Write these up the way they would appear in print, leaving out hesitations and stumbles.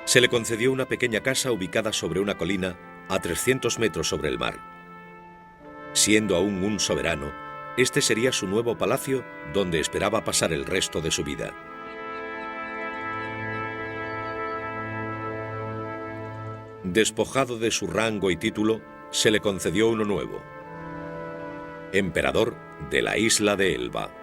Se le concedió una pequeña casa ubicada sobre una colina a 300 metros sobre el mar. Siendo aún un soberano, este sería su nuevo palacio donde esperaba pasar el resto de su vida. Despojado de su rango y título, se le concedió uno nuevo: emperador de la isla de Elba.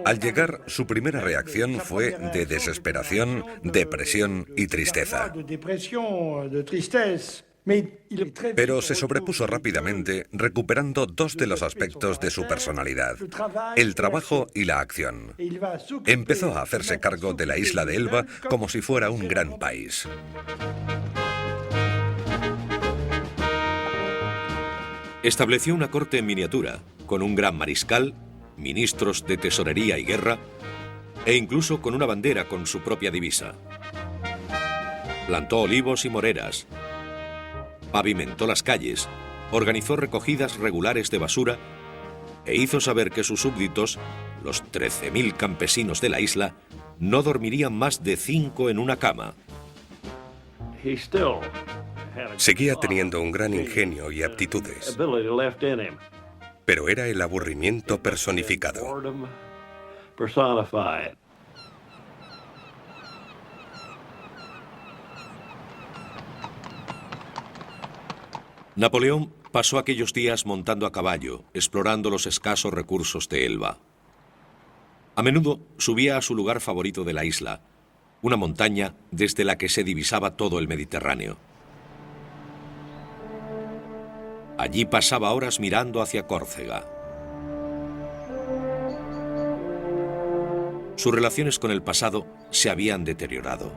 Al llegar, su primera reacción fue de desesperación, depresión y tristeza. Pero se sobrepuso rápidamente, recuperando dos de los aspectos de su personalidad: el trabajo y la acción. Empezó a hacerse cargo de la isla de Elba como si fuera un gran país. Estableció una corte en miniatura, con un gran mariscal, ministros de tesorería y guerra, e incluso con una bandera con su propia divisa. Plantó olivos y moreras, pavimentó las calles, organizó recogidas regulares de basura e hizo saber que sus súbditos, los 13.000 campesinos de la isla, no dormirían más de 5 en una cama. Seguía teniendo un gran ingenio y aptitudes, pero era el aburrimiento personificado. Napoleón pasó aquellos días montando a caballo, explorando los escasos recursos de Elba. A menudo subía a su lugar favorito de la isla, una montaña desde la que se divisaba todo el Mediterráneo. Allí pasaba horas mirando hacia Córcega. Sus relaciones con el pasado se habían deteriorado.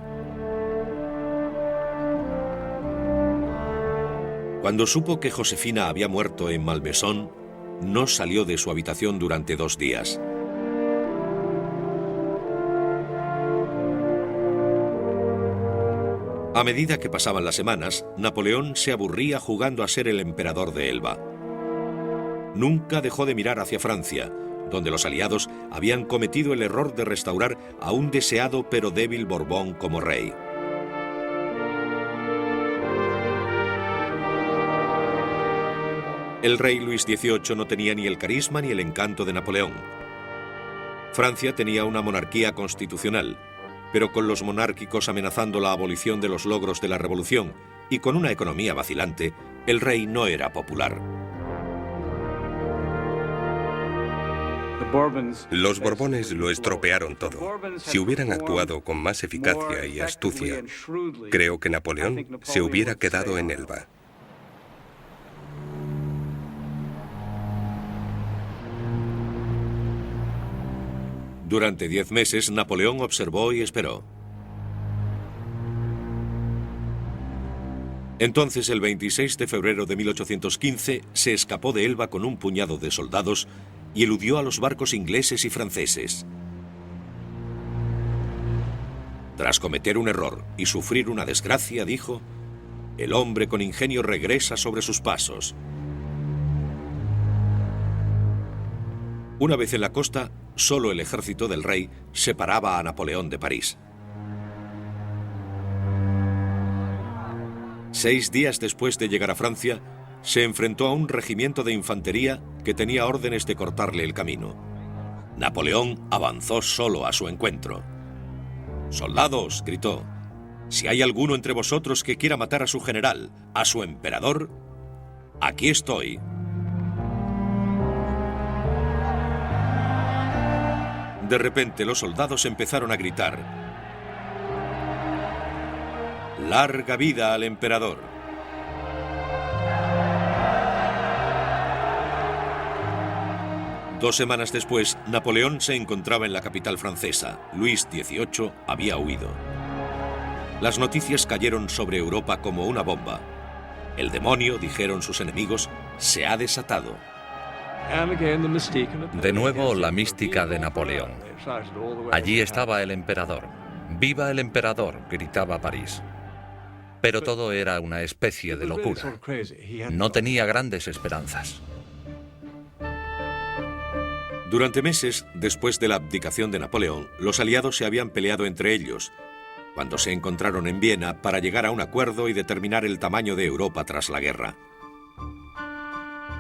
Cuando supo que Josefina había muerto en Malmaison, no salió de su habitación durante 2 días. A medida que pasaban las semanas, Napoleón se aburría jugando a ser el emperador de Elba. Nunca dejó de mirar hacia Francia, donde los aliados habían cometido el error de restaurar a un deseado pero débil Borbón como rey. El rey Luis XVIII no tenía ni el carisma ni el encanto de Napoleón. Francia tenía una monarquía constitucional, pero con los monárquicos amenazando la abolición de los logros de la revolución y con una economía vacilante, el rey no era popular. Los Borbones lo estropearon todo. Si hubieran actuado con más eficacia y astucia, creo que Napoleón se hubiera quedado en Elba. Durante 10 meses, Napoleón observó y esperó. Entonces, el 26 de febrero de 1815, se escapó de Elba con un puñado de soldados y eludió a los barcos ingleses y franceses. Tras cometer un error y sufrir una desgracia, dijo: "El hombre con ingenio regresa sobre sus pasos". Una vez en la costa, solo el ejército del rey separaba a Napoleón de París. 6 días después de llegar a Francia, se enfrentó a un regimiento de infantería que tenía órdenes de cortarle el camino. Napoleón avanzó solo a su encuentro. «Soldados», gritó, «si hay alguno entre vosotros que quiera matar a su general, a su emperador, aquí estoy». De repente los soldados empezaron a gritar: «¡Larga vida al emperador!». Dos semanas después, Napoleón se encontraba en la capital francesa. Luis XVIII había huido. Las noticias cayeron sobre Europa como una bomba. El demonio, dijeron sus enemigos, se ha desatado. De nuevo la mística de Napoleón. Allí estaba el emperador. ¡Viva el emperador!, gritaba París. Pero todo era una especie de locura. No tenía grandes esperanzas. Durante meses, después de la abdicación de Napoleón, los aliados se habían peleado entre ellos, cuando se encontraron en Viena para llegar a un acuerdo y determinar el tamaño de Europa tras la guerra.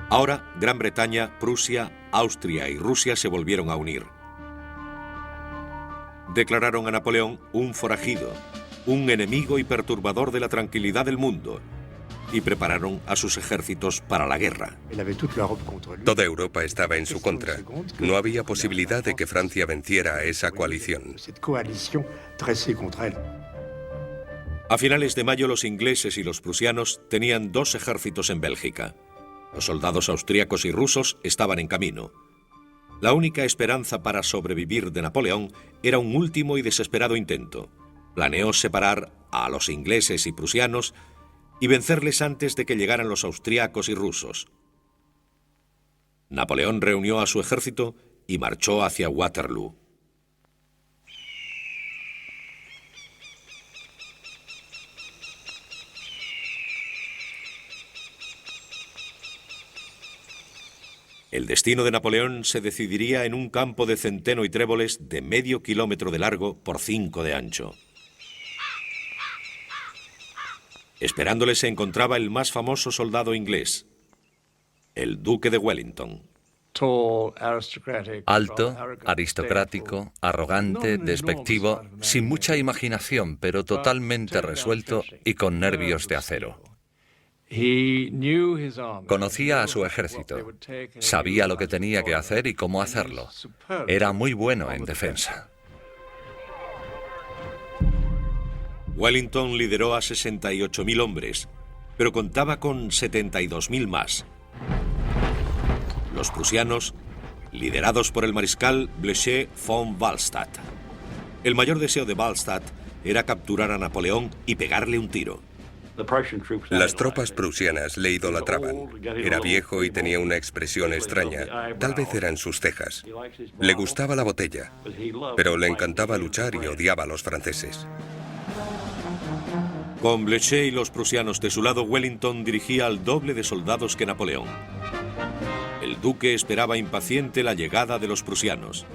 Ahora, Gran Bretaña, Prusia, Austria y Rusia se volvieron a unir. Declararon a Napoleón un forajido, un enemigo y perturbador de la tranquilidad del mundo, y prepararon a sus ejércitos para la guerra. Toda Europa estaba en su contra. No había posibilidad de que Francia venciera a esa coalición. A finales de mayo, los ingleses y los prusianos tenían 2 ejércitos en Bélgica. Los soldados austríacos y rusos estaban en camino. La única esperanza para sobrevivir de Napoleón era un último y desesperado intento. Planeó separar a los ingleses y prusianos y vencerles antes de que llegaran los austríacos y rusos. Napoleón reunió a su ejército y marchó hacia Waterloo. El destino de Napoleón se decidiría en un campo de centeno y tréboles de medio kilómetro de largo por 5 de ancho. Esperándole se encontraba el más famoso soldado inglés, el Duque de Wellington. Alto, aristocrático, arrogante, despectivo, sin mucha imaginación, pero totalmente resuelto y con nervios de acero. Conocía a su ejército, sabía lo que tenía que hacer y cómo hacerlo. Era muy bueno en defensa. Wellington lideró a 68.000 hombres, pero contaba con 72.000 más. Los prusianos, liderados por el mariscal Blücher von Wahlstatt. El mayor deseo de Wahlstatt era capturar a Napoleón y pegarle un tiro. Las tropas prusianas le idolatraban. Era viejo y tenía una expresión extraña. Tal vez eran sus cejas. Le gustaba la botella, pero le encantaba luchar y odiaba a los franceses. Con Blücher y los prusianos de su lado, Wellington dirigía al doble de soldados que Napoleón. El duque esperaba impaciente la llegada de los prusianos.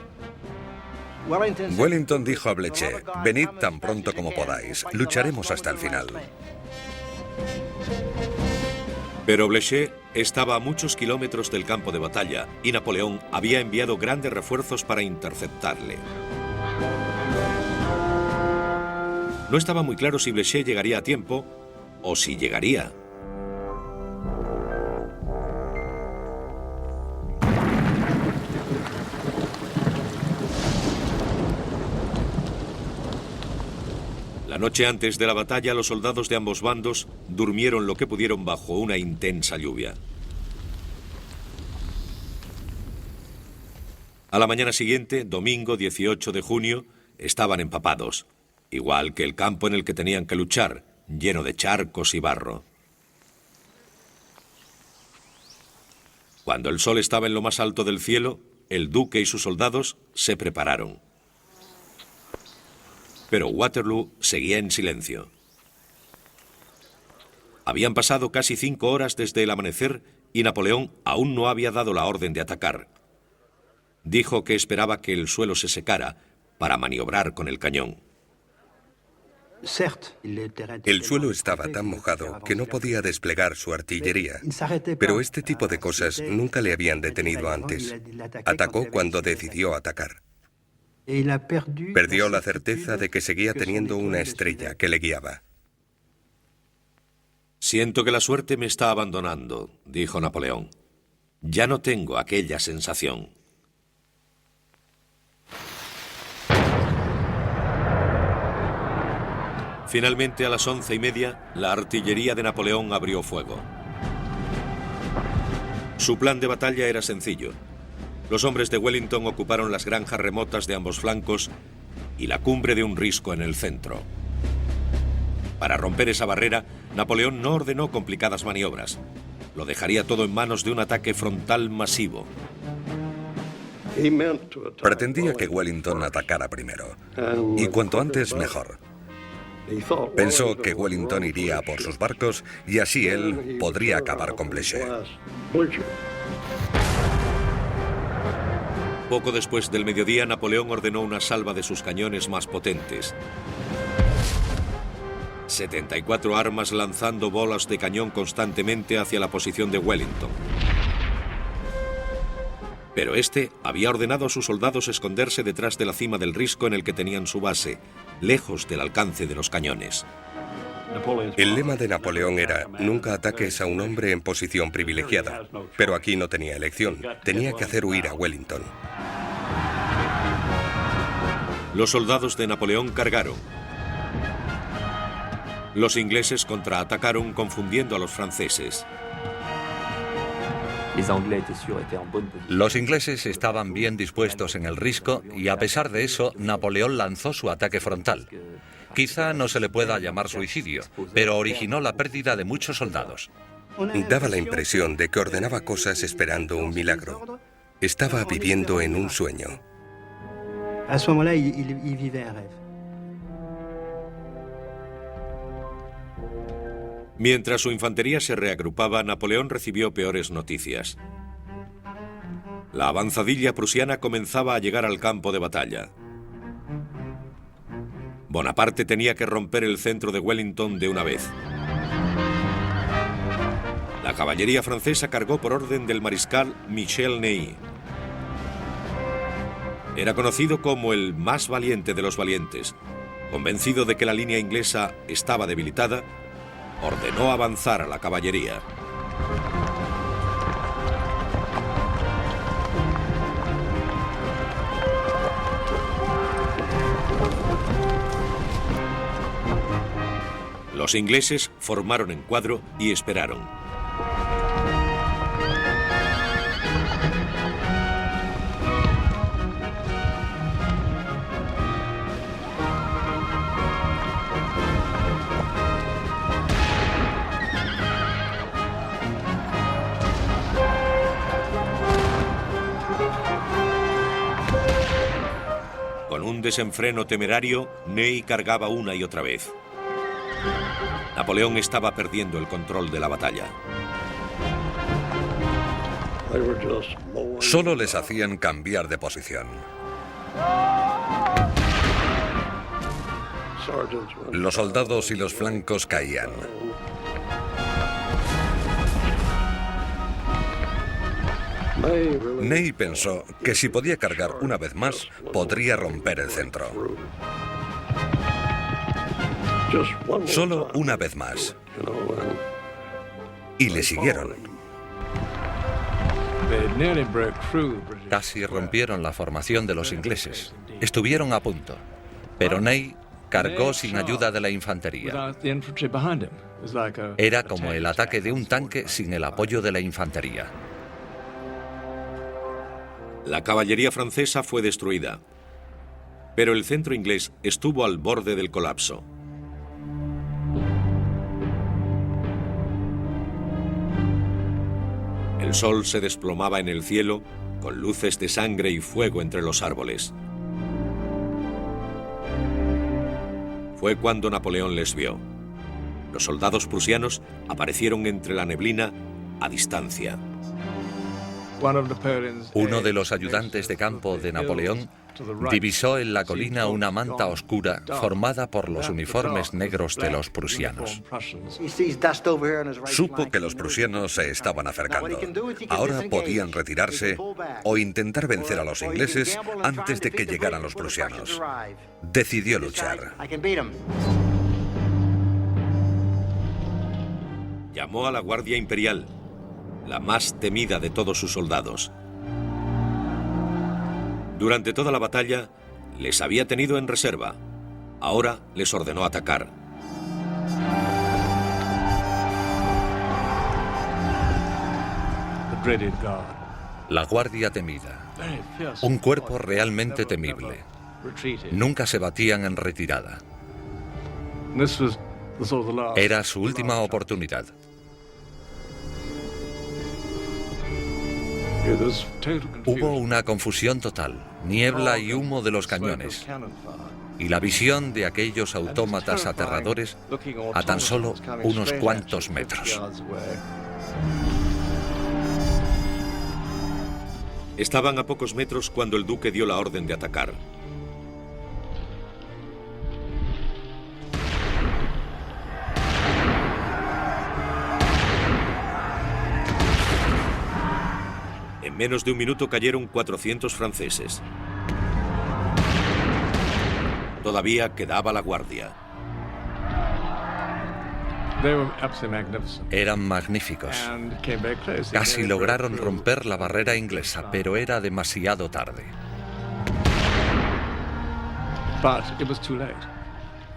Wellington dijo a Blücher: venid tan pronto como podáis, lucharemos hasta el final. Pero Blücher estaba a muchos kilómetros del campo de batalla y Napoleón había enviado grandes refuerzos para interceptarle. No estaba muy claro si Blücher llegaría a tiempo o si llegaría. La noche antes de la batalla, los soldados de ambos bandos durmieron lo que pudieron bajo una intensa lluvia. A la mañana siguiente, domingo 18 de junio, estaban empapados, igual que el campo en el que tenían que luchar, lleno de charcos y barro. Cuando el sol estaba en lo más alto del cielo, el duque y sus soldados se prepararon. Pero Waterloo seguía en silencio. Habían pasado casi 5 horas desde el amanecer y Napoleón aún no había dado la orden de atacar. Dijo que esperaba que el suelo se secara para maniobrar con el cañón. El suelo estaba tan mojado que no podía desplegar su artillería, pero este tipo de cosas nunca le habían detenido antes. Atacó cuando decidió atacar. Perdió la certeza de que seguía teniendo una estrella que le guiaba. Siento que la suerte me está abandonando, dijo Napoleón. Ya no tengo aquella sensación. Finalmente, a las 11:30, la artillería de Napoleón abrió fuego. Su plan de batalla era sencillo. Los hombres de Wellington ocuparon las granjas remotas de ambos flancos y la cumbre de un risco en el centro. Para romper esa barrera, Napoleón no ordenó complicadas maniobras. Lo dejaría todo en manos de un ataque frontal masivo. Pretendía que Wellington atacara primero, y cuanto antes mejor. Pensó que Wellington iría por sus barcos y así él podría acabar con Blücher. Poco después del mediodía, Napoleón ordenó una salva de sus cañones más potentes. 74 armas lanzando bolas de cañón constantemente hacia la posición de Wellington. Pero este había ordenado a sus soldados esconderse detrás de la cima del risco en el que tenían su base, lejos del alcance de los cañones. El lema de Napoleón era: nunca ataques a un hombre en posición privilegiada. Pero aquí no tenía elección, tenía que hacer huir a Wellington. Los soldados de Napoleón cargaron. Los ingleses contraatacaron confundiendo a los franceses. Los ingleses estaban bien dispuestos en el risco y a pesar de eso, Napoleón lanzó su ataque frontal. Quizá no se le pueda llamar suicidio, pero originó la pérdida de muchos soldados. Daba la impresión de que ordenaba cosas esperando un milagro. Estaba viviendo en un sueño. À ce moment-là, il vivait un rêve. Mientras su infantería se reagrupaba, Napoleón recibió peores noticias. La avanzadilla prusiana comenzaba a llegar al campo de batalla. Bonaparte tenía que romper el centro de Wellington de una vez. La caballería francesa cargó por orden del mariscal Michel Ney. Era conocido como el más valiente de los valientes. Convencido de que la línea inglesa estaba debilitada, ordenó avanzar a la caballería. Los ingleses formaron en cuadro y esperaron. Con un desenfreno temerario, Ney cargaba una y otra vez. Napoleón estaba perdiendo el control de la batalla. Solo les hacían cambiar de posición. Los soldados y los flancos caían. Ney pensó que si podía cargar una vez más, podría romper el centro. Solo una vez más. Y le siguieron. Casi rompieron la formación de los ingleses. Estuvieron a punto. Pero Ney cargó sin ayuda de la infantería. Era como el ataque de un tanque sin el apoyo de la infantería. La caballería francesa fue destruida, pero el centro inglés estuvo al borde del colapso. El sol se desplomaba en el cielo, con luces de sangre y fuego entre los árboles. Fue cuando Napoleón les vio. Los soldados prusianos aparecieron entre la neblina a distancia. Uno de los ayudantes de campo de Napoleón divisó en la colina una manta oscura formada por los uniformes negros de los prusianos. Supo que los prusianos se estaban acercando. Ahora podían retirarse o intentar vencer a los ingleses antes de que llegaran los prusianos. Decidió luchar. Llamó a la Guardia Imperial, la más temida de todos sus soldados. Durante toda la batalla, les había tenido en reserva. Ahora les ordenó atacar. La Guardia temida. Un cuerpo realmente temible. Nunca se batían en retirada. Era su última oportunidad. Hubo una confusión total, niebla y humo de los cañones, y la visión de aquellos autómatas aterradores a tan solo unos cuantos metros. Estaban a pocos metros cuando el duque dio la orden de atacar. En menos de un minuto cayeron 400 franceses. Todavía quedaba la guardia. Eran magníficos. Casi lograron romper la barrera inglesa, pero era demasiado tarde.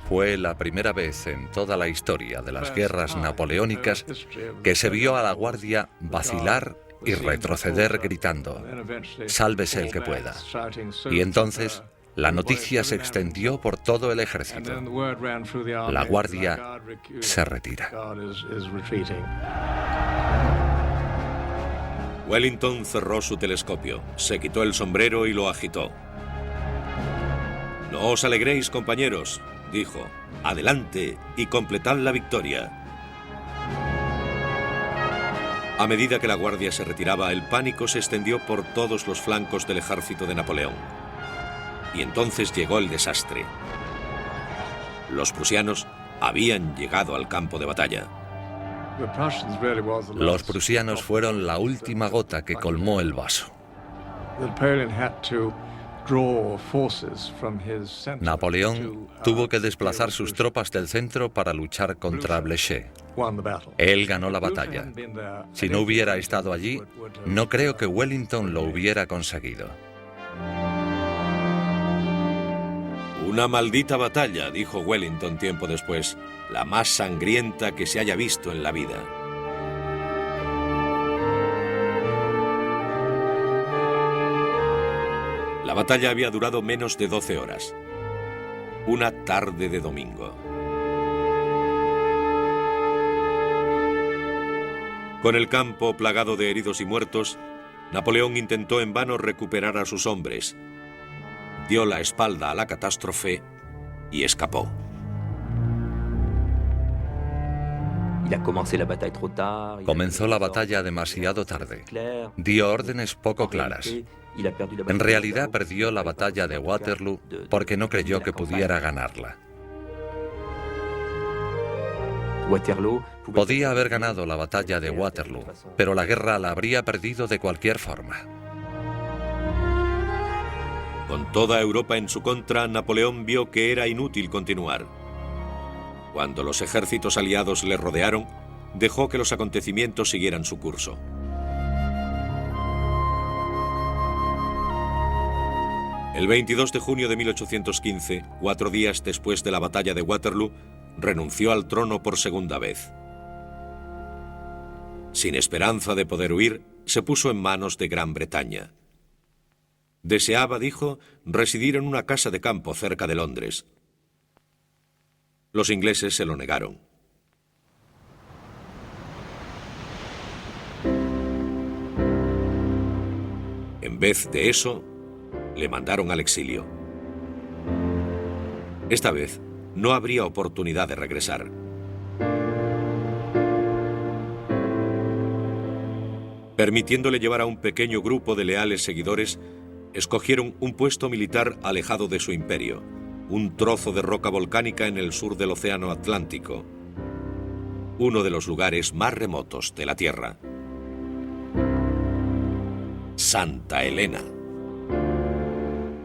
Fue la primera vez en toda la historia de las guerras napoleónicas que se vio a la guardia vacilar y retroceder gritando: «Sálvese el que pueda». Y entonces la noticia se extendió por todo el ejército. La guardia se retira. Wellington cerró su telescopio, se quitó el sombrero y lo agitó. «No os alegréis, compañeros», dijo. «Adelante y completad la victoria». A medida que la guardia se retiraba, el pánico se extendió por todos los flancos del ejército de Napoleón. Y entonces llegó el desastre. Los prusianos habían llegado al campo de batalla. Los prusianos fueron la última gota que colmó el vaso. Napoleón tuvo que desplazar sus tropas del centro para luchar contra Blucher. Él ganó la batalla. Si no hubiera estado allí, no creo que Wellington lo hubiera conseguido. «Una maldita batalla», dijo Wellington tiempo después, «la más sangrienta que se haya visto en la vida». La batalla había durado menos de 12 horas. Una tarde de domingo. Con el campo plagado de heridos y muertos, Napoleón intentó en vano recuperar a sus hombres. Dio la espalda a la catástrofe y escapó. Comenzó la batalla demasiado tarde. Dio órdenes poco claras. En realidad perdió la batalla de Waterloo porque no creyó que pudiera ganarla. Podía haber ganado la batalla de Waterloo, pero la guerra la habría perdido de cualquier forma. Con toda Europa en su contra, Napoleón vio que era inútil continuar. Cuando los ejércitos aliados le rodearon, dejó que los acontecimientos siguieran su curso. El 22 de junio de 1815, 4 días después de la batalla de Waterloo, renunció al trono por segunda vez. Sin esperanza de poder huir, se puso en manos de Gran Bretaña. Deseaba, dijo, residir en una casa de campo cerca de Londres. Los ingleses se lo negaron. En vez de eso, le mandaron al exilio. Esta vez no habría oportunidad de regresar. Permitiéndole llevar a un pequeño grupo de leales seguidores, escogieron un puesto militar alejado de su imperio, un trozo de roca volcánica en el sur del Océano Atlántico, uno de los lugares más remotos de la Tierra. Santa Elena.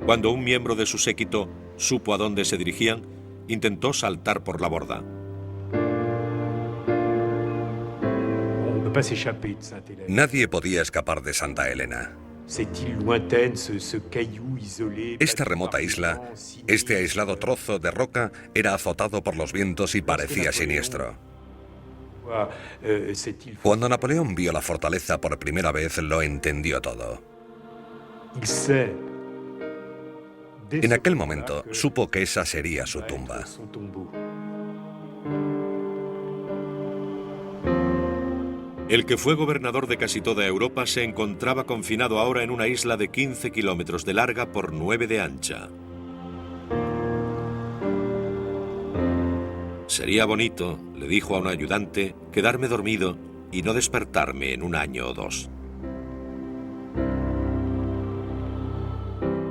Cuando un miembro de su séquito supo a dónde se dirigían, intentó saltar por la borda. Nadie podía escapar de Santa Elena. Esta remota isla, este aislado trozo de roca, era azotado por los vientos y parecía siniestro. Cuando Napoleón vio la fortaleza por primera vez, lo entendió todo. En aquel momento, supo que esa sería su tumba. El que fue gobernador de casi toda Europa se encontraba confinado ahora en una isla de 15 kilómetros de larga por 9 de ancha. Sería bonito, le dijo a un ayudante, quedarme dormido y no despertarme en un año o dos.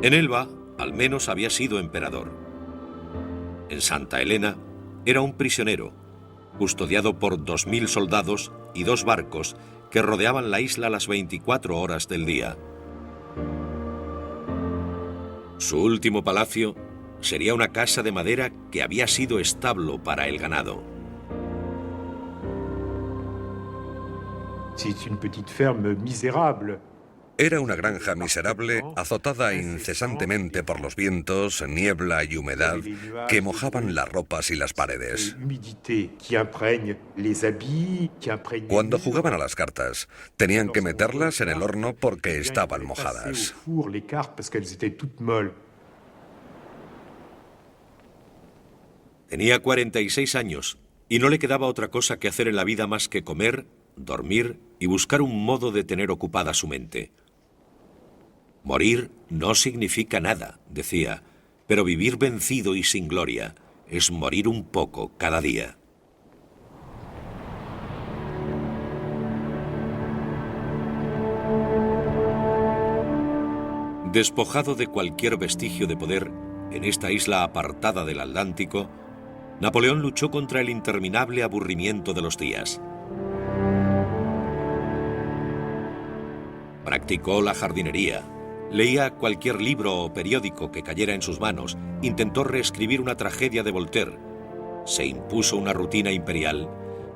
En Elba, al menos había sido emperador. En Santa Elena, era un prisionero, custodiado por 2000 soldados y 2 barcos que rodeaban la isla las 24 horas del día. Su último palacio sería una casa de madera que había sido establo para el ganado. Era una granja miserable, azotada incesantemente por los vientos, niebla y humedad que mojaban las ropas y las paredes. Cuando jugaban a las cartas, tenían que meterlas en el horno porque estaban mojadas. Tenía 46 años y no le quedaba otra cosa que hacer en la vida más que comer, dormir y buscar un modo de tener ocupada su mente. Morir no significa nada, decía, pero vivir vencido y sin gloria es morir un poco cada día. Despojado de cualquier vestigio de poder en esta isla apartada del Atlántico, Napoleón luchó contra el interminable aburrimiento de los días. Practicó la jardinería, leía cualquier libro o periódico que cayera en sus manos, intentó reescribir una tragedia de Voltaire, se impuso una rutina imperial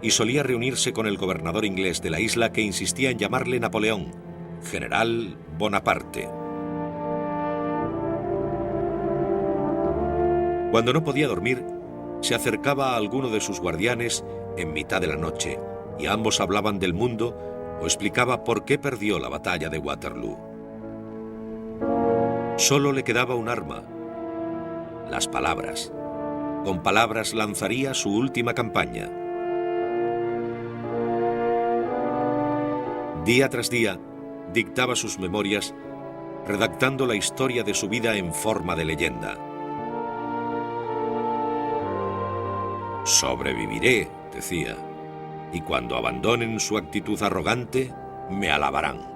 y solía reunirse con el gobernador inglés de la isla que insistía en llamarle Napoleón, General Bonaparte. Cuando no podía dormir, se acercaba a alguno de sus guardianes en mitad de la noche y ambos hablaban del mundo o explicaba por qué perdió la batalla de Waterloo. Solo le quedaba un arma: las palabras. Con palabras lanzaría su última campaña. Día tras día, dictaba sus memorias, redactando la historia de su vida en forma de leyenda. Sobreviviré, decía, y cuando abandonen su actitud arrogante, me alabarán.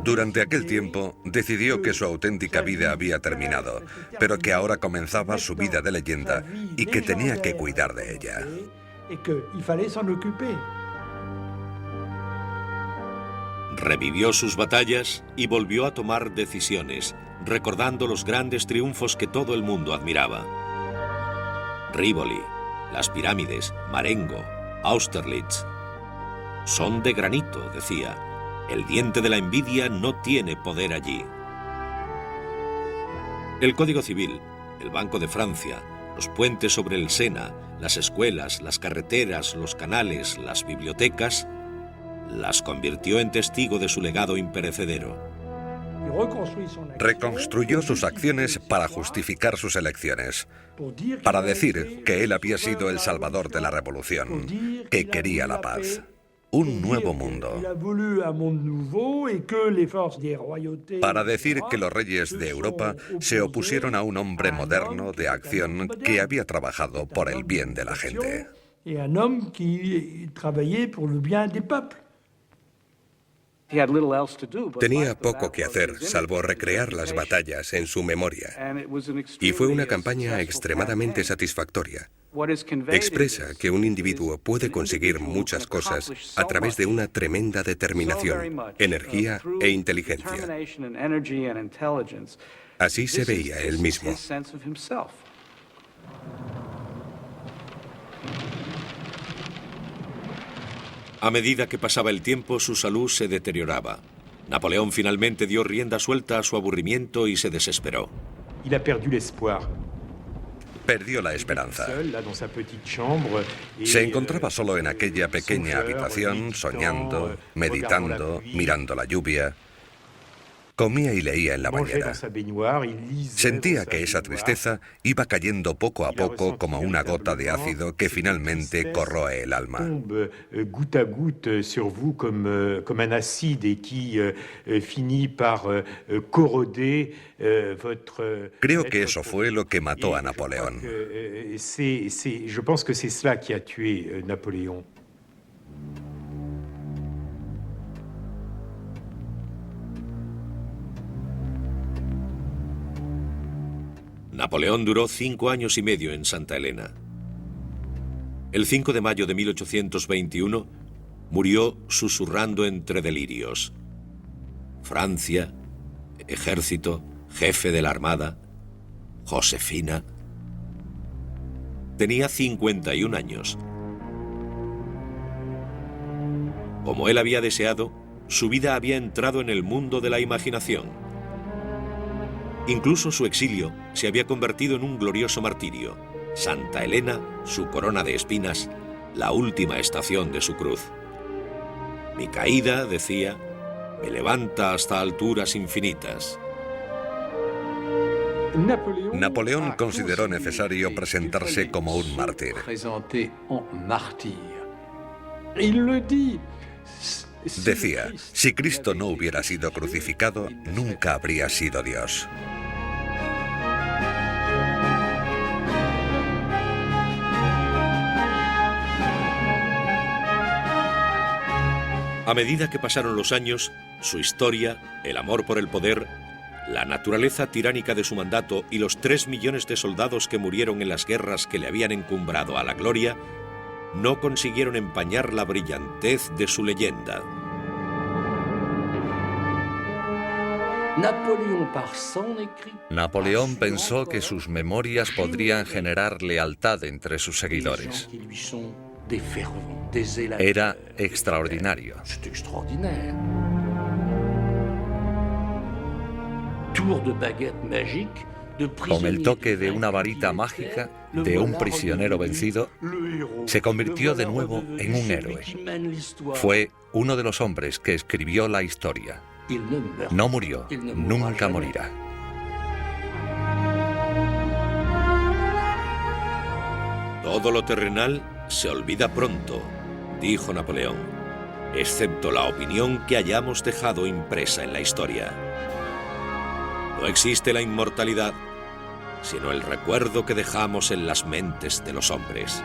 Durante aquel tiempo, decidió que su auténtica vida había terminado, pero que ahora comenzaba su vida de leyenda y que tenía que cuidar de ella. Revivió sus batallas y volvió a tomar decisiones, recordando los grandes triunfos que todo el mundo admiraba. Rívoli, las pirámides, Marengo, Austerlitz. Son de granito, decía. El diente de la envidia no tiene poder allí. El Código Civil, el Banco de Francia, los puentes sobre el Sena, las escuelas, las carreteras, los canales, las bibliotecas, las convirtió en testigo de su legado imperecedero. Reconstruyó sus acciones para justificar sus elecciones, para decir que él había sido el salvador de la revolución, que quería la paz. Un nuevo mundo. Para decir que los reyes de Europa se opusieron a un hombre moderno de acción que había trabajado por el bien de la gente. Tenía poco que hacer, salvo recrear las batallas en su memoria. Y fue una campaña extremadamente satisfactoria. Expresa que un individuo puede conseguir muchas cosas a través de una tremenda determinación, energía e inteligencia. Así se veía él mismo. A medida que pasaba el tiempo, su salud se deterioraba. Napoleón finalmente dio rienda suelta a su aburrimiento y se desesperó. Perdió la esperanza. Se encontraba solo en aquella pequeña habitación, soñando, meditando, mirando la lluvia. Comía y leía en la bañera. Sentía que esa tristeza iba cayendo poco a poco como una gota de ácido que finalmente corroe el alma. Creo que eso fue lo que mató a Napoleón. Je pense que c'est cela qui a tué Napoléon. Napoleón duró 5 años y medio en Santa Elena. El 5 de mayo de 1821 murió susurrando entre delirios. Francia, ejército, jefe de la armada, Josefina. Tenía 51 años. Como él había deseado, su vida había entrado en el mundo de la imaginación. Incluso su exilio se había convertido en un glorioso martirio. Santa Elena, su corona de espinas, la última estación de su cruz. Mi caída, decía, me levanta hasta alturas infinitas. Napoleón consideró necesario presentarse como un mártir. Decía, si Cristo no hubiera sido crucificado, nunca habría sido Dios. A medida que pasaron los años, su historia, el amor por el poder, la naturaleza tiránica de su mandato y los 3 millones de soldados que murieron en las guerras que le habían encumbrado a la gloria, no consiguieron empañar la brillantez de su leyenda. Napoleón pensó que sus memorias podrían generar lealtad entre sus seguidores. Era extraordinario. Con el toque de una varita mágica de un prisionero vencido, se convirtió de nuevo en un héroe. Fue uno de los hombres que escribió la historia. No murió, nunca morirá. Todo lo terrenal se olvida pronto, dijo Napoleón, excepto la opinión que hayamos dejado impresa en la historia. No existe la inmortalidad, sino el recuerdo que dejamos en las mentes de los hombres.